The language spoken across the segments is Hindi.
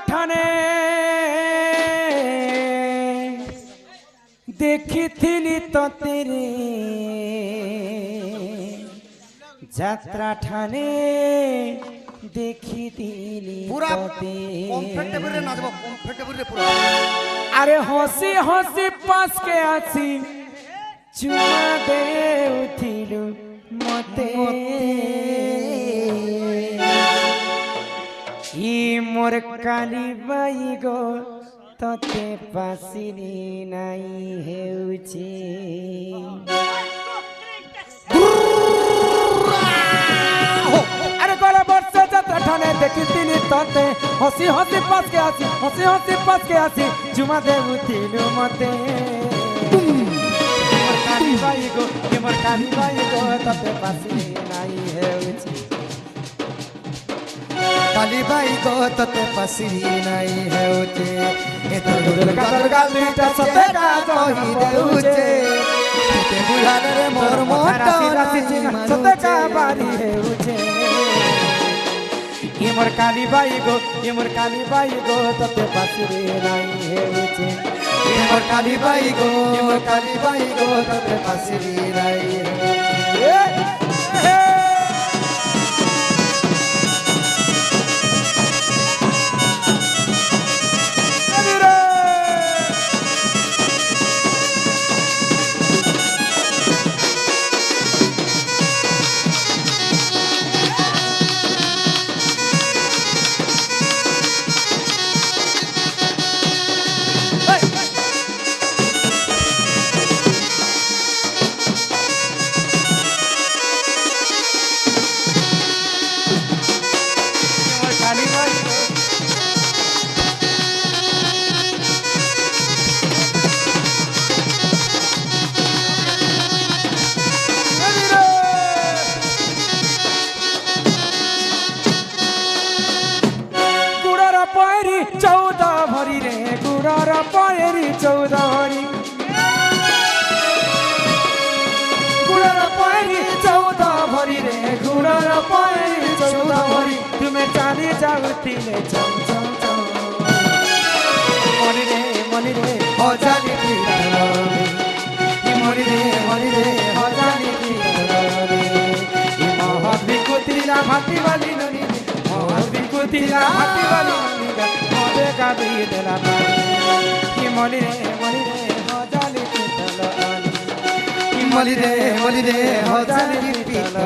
ठाणे देखी थी तो तेरे যাত্রা ঠানে দেখি দিলি পুরা কমফর্টেবল রে নাচবো কমফর্টেবল রে পুরা আরে হসি হসি পাসকে আছি চুমা দে উঠিলু মতে ই মোর কালি বাই গো ততে পাসিনি নাই হেউছি ठाणे देखी तीनी तते हसी हसी पास के आसी जुमा दे उठिलु मते मोर काली बाई गो तते पासी नाई हेउची काली बाई गो तते पासी नाई हेउची ए तो दुर्गा दुईटा सते का कहि देउचे ते बुलाने रे मोर मोटा सते का बारी हेउचे मोर काली बाई गो तते पासरे नाई हेउचे मोर काली बाई गो तते पासरे नाई चौदह भरी रे गुड़र पैरी 14 भरी गुड़र पैरी 14 भरी रे गुड़र पैरी 14 भरी तुम्हें चाली जाऊतीले चम चम चम मनी रे हो जाली मनी रे हो जाली महत बिकुतिला भाती वाली ननी महत बिकुतिला भाती वाली का भी देला कि मली रे हो जाली पीतल कि मली रे हो जाली पीतल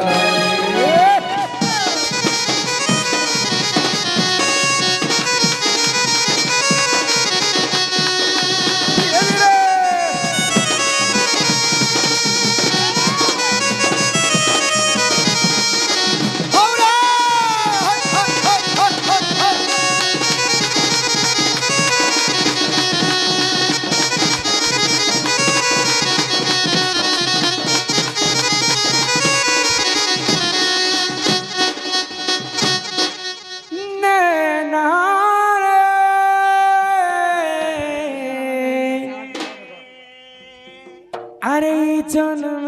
अरे जन्म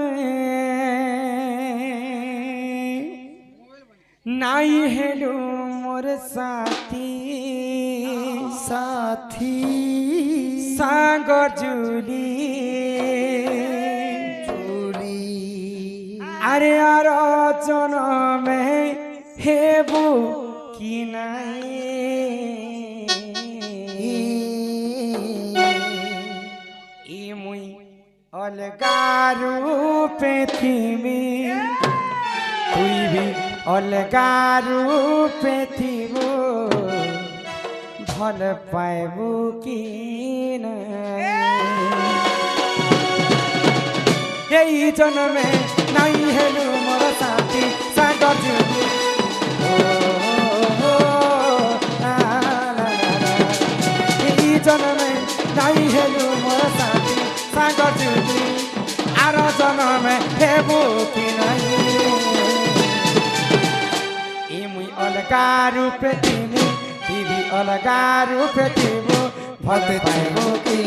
नाई हेलू मोर साथी सांग जुली अरे यार जन्म हेबू कि नाई अलगा रूपे थीमी तुई भी अलगा रूपे थीबो भल पाइबू कि यही जन्मे नहीं हेलु मोर साथी सांग जुली यही जन्मे नहीं हेलु मोर साथी सांग जुली आर जन्मे हेबू कि मुई अलगा रूपे थीमी भी अलगा रूपे थीबो भल पाइबू कि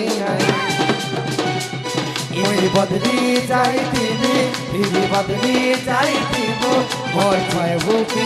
मुई बदली जाइथिबी फिर बदली जाइथिबो मोर पाइबू कि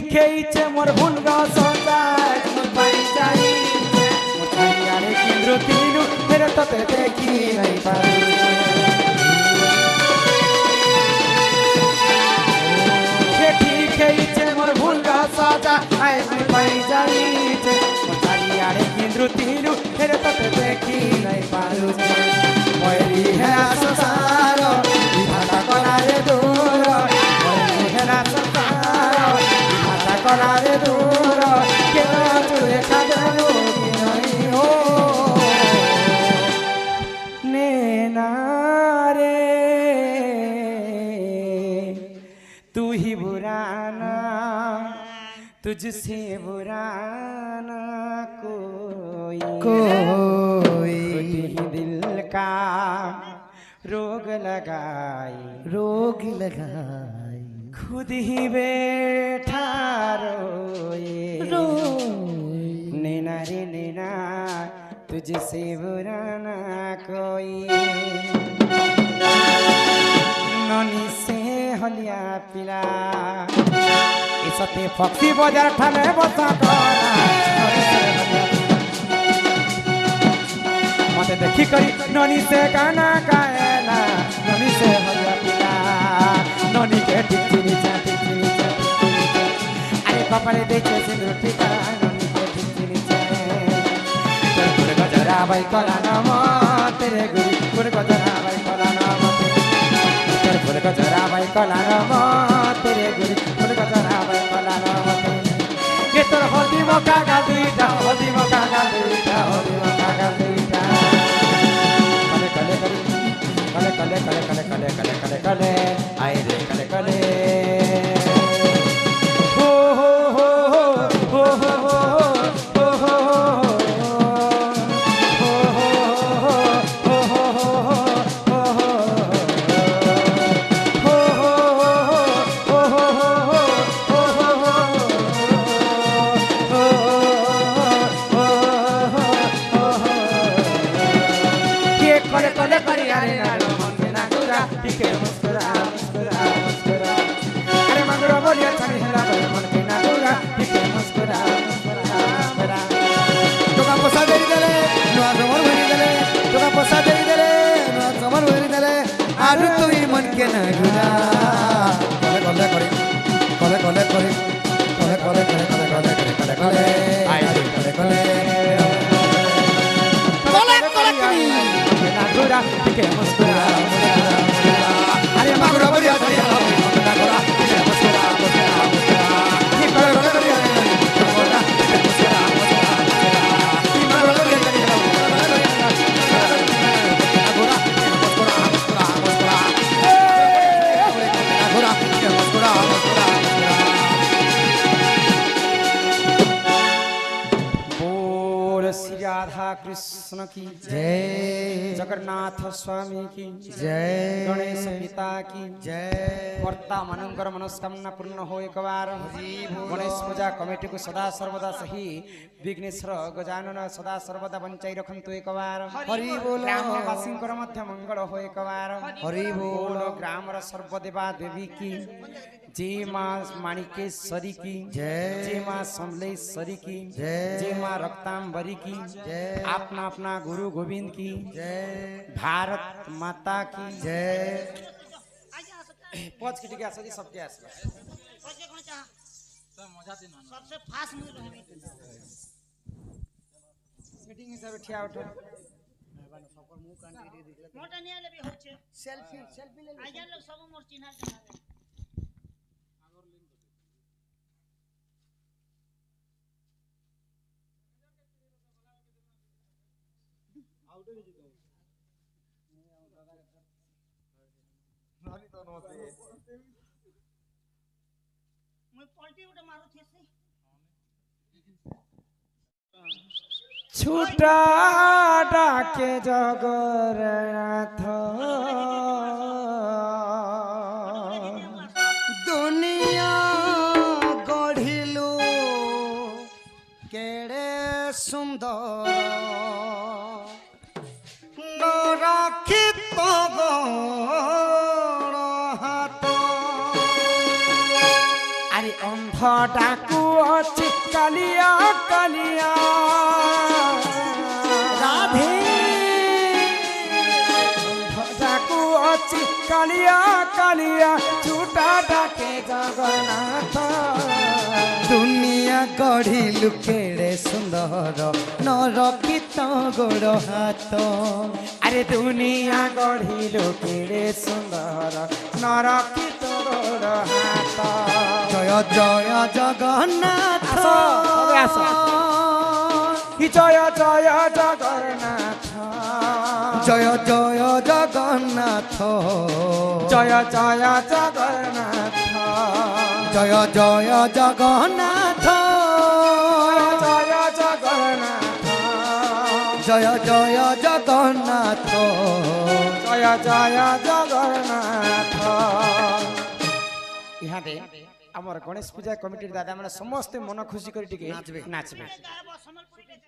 ঠিক ହେଇছে মোর ভুল সজায় মোর পাই যাই মোর চারিয়াড়ে কেন্দ্র তিনু ফের তোতে দেখি নাই পারি ঠিক ହେଇছে মোর ভুল সজায় মোর পাই যাইছে মোর চারিয়াড়ে কেন্দ্র তিনু ফের তোতে দেখি নাই পারু ময়ূরী হেরা সংসার বিধাতা করারে দূর ময়ূরী হেরা সংসার বিধাতা করারে দূর কেন চুরে খাদেলো কি নাই ও नैना रे तू ही बुराना तुझसे बुराना कोई कोई ही दिल का रोग लगाई रोग लगाई खुद ही बैठा रोए नैना रे नैना तुझसे बुराना कोई ननी से हलिया पिला इसते फक्सी बाजार ठाने बसा मते देखी करी ननी से गाना गाएला ननी से हलिया पिला ननी के टिकनी चा अरे पापा रे देखे सिंदूर टिका ननी के टिकनी चा तेरे गजरा भाई कला नाम तेरे गुरी पुर गजरा भाई कला नाम तेरे पुर गजरा भाई कला नाम तेरे गुरी पुर गजरा भाई कला नाम ये तोर हल्दी मका का दुईटा हल्दी मका का दुईटा हल्दी मका का दुईटा कले कले कले कले कले कले कले कले आए रे कले कले हो हो हो हो हो हो हो आरु तुई मन के न गुना कले कले करे कले कले करे कले कले करे कले कले करे कले आई कले कले कले कले करी ना गुरा के मुस्कुरा अरे मागुरा बढ़िया बढ़िया ना गोरा के मुस्कुरा मुस्कुरा ये कले कले करी गोरा के मुस्कुरा मुस्कुरा ये मागुरा बढ़िया बढ़िया गोरा के मुस्कुरा मुस्कुरा मुस्कुरा गोरा के मुस्कुरा मुस्कुरा बोल श्री राधा कृष्ण की जय जगन्नाथ स्वामी की जय गणेश पिता की जय कर्ता मनंकर मनस्कामना पूर्ण हो एक बार गणेश पूजा कमिटी को सदा सर्वदा सही विघ्नेश्वर गजानन सदा सर्वदा बंचाई रखंतु एक बार हरि बोल ग्रामवासी मध्य मंगल हो एक बार हरि बोल ग्राम सर्वदेवा देवी की जय माँ माणिकेश्वरी की जय जय माँ समलेश्वरी की जय जय माँ रक्तांबरी की जय अपना अपना गुरु गोविंद की जय भारत माता की जय पांच की टिका सदी सबके आसला सबसे फास्ट मुझे रहने मीटिंग हिसाब से ठिया उठो मोटा नहीं आले भी होचे सेल्फी सेल्फी ले आजा लोग सब मोर चिन्हा चिन्हा मैं पलटी उठे मारो थे से छूटा डाके जगन्नाथ दुनिया गढ़िलु केड़े सुंदर राखित गण हाथ अरे अंध ডাকু অছি কালিয়া কালিয়া রাধে ডাকু অছি কালিয়া কালিয়া ছুটা ডাকে জগন্নাথ দুনিয়া গঢ়িলু কেড়ে সুন্দর নরকিত গোড় হাত আরে দুনিয়া গঢ়িলো কেড়ে সুন্দর নরকিত গোড় হাত জয় জয় জগন্নাথ সবে আস। জয় জয় জগন্নাথ জয় জয় জগন্নাথ জয় জয় জগন্নাথ জয় জয় জগন্নাথ জয় জগন্নাথ জয় জয় জগন্নাথ জয় জয় জগন্নাথ ইহাদে আমার গণেশ পূজা কমিটির দাদা মানে সমস্ত মন খুশি করে টিকে নাচবে। নাচবে গায়ব সম্বলপুর